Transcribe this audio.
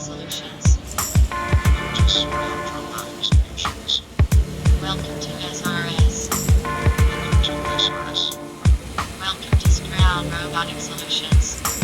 Solutions. Welcome to Surround Robotic Solutions. Welcome to SRS. Welcome to SRS. Welcome to Stroud Robotic Solutions.